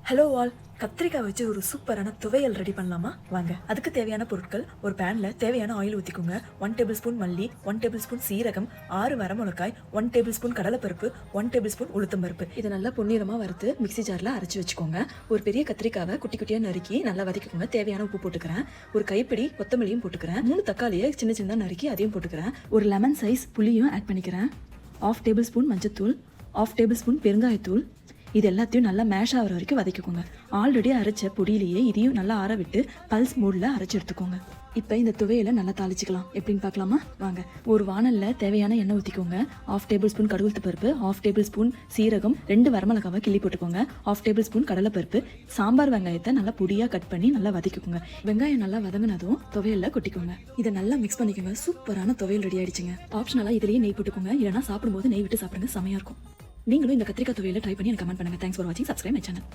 Hello all, கத்திரிக்காய் வச்சு ஒரு சூப்பரான துவையல் ரெடி பண்ணலாமா? வாங்க. அதுக்கு தேவையான பொருட்கள்: ஒரு பேனில் தேவையான ஆயில் ஊற்றிக்கோங்க. 1 டேபிள் ஸ்பூன் மல்லி, 1 டேபிள் ஸ்பூன் சீரகம், 6 வரமிளகாய், 1 டேபிள் ஸ்பூன் கடலைப்பருப்பு, 1 டேபிள் ஸ்பூன் உளுத்தம்பருப்பு. இதை நல்லா பொன்னிறமாக வறுத்து மிக்ஸி ஜாரில் அரைச்சி வச்சுக்கோங்க. ஒரு பெரிய கத்திரிக்காவை குட்டி குட்டியாக நறுக்கி நல்லா வதக்கிக்கோங்க. தேவையான உப்பு போட்டுக்கிறேன். ஒரு கைப்பிடி கொத்தமல்லியும் போட்டுக்கிறேன். 3 தக்காளியை சின்ன சின்னதாக நறுக்கி அதையும் போட்டுக்கிறேன். ஒரு லெமன் சைஸ் புளியும் ஆட் பண்ணிக்கிறேன். 1/2 டேபிள் ஸ்பூன் மஞ்சத்தூள், 1/2 டேபிள் ஸ்பூன் பெருங்காயத்தூள். இது எல்லாத்தையும் நல்லா மேஷ் ஆகிற வரைக்கும் வதக்கிக்கோங்க. ஆல்ரெடி அரைச்ச பொடியிலேயே இதையும் நல்லா ஆற விட்டு பல்ஸ் மோடில் அரைச்சி எடுத்துக்கோங்க. இப்போ இந்த துவையில நல்லா தாளிச்சிக்கலாம். எப்படின்னு பார்க்கலாமா? வாங்க. ஒரு வானலில் தேவையான எண்ணெய் ஊற்றிக்கோங்க. 1/2 டேபிள் ஸ்பூன் கடுகு பருப்பு, 1/2 டேபிள் ஸ்பூன் சீரகம், 2 வரமிளகாவை கிள்ளி போட்டுக்கோங்க. 1/2 டேபிள் ஸ்பூன் கடலைப்பருப்பு, சாம்பார் வெங்காயத்தை நல்லா பொடியாக கட் பண்ணி நல்லா வதக்கிக்கோங்க. வெங்காயம் நல்லா வதங்கினதும் துவையலில் கொட்டிக்கோங்க. இதை நல்லா மிக்ஸ் பண்ணிக்கோங்க. சூப்பரான துவையல் ரெடி ஆயிடுச்சுங்க. ஆப்ஷனலாக இதுலேயே நெய் போட்டுக்கோங்க. இல்லைனா சாப்பிடும்போது நெய் விட்டு சாப்பிடுங்க, செமையாக இருக்கும். நீங்களும் இந்த கத்திரிக்காய் துவையலை ட்ரை பண்ணி எனக்கு கமெண்ட் பண்ணுங்க. தேங்க்ஸ் ஃபார் வாட்சிங். Subscribe my channel.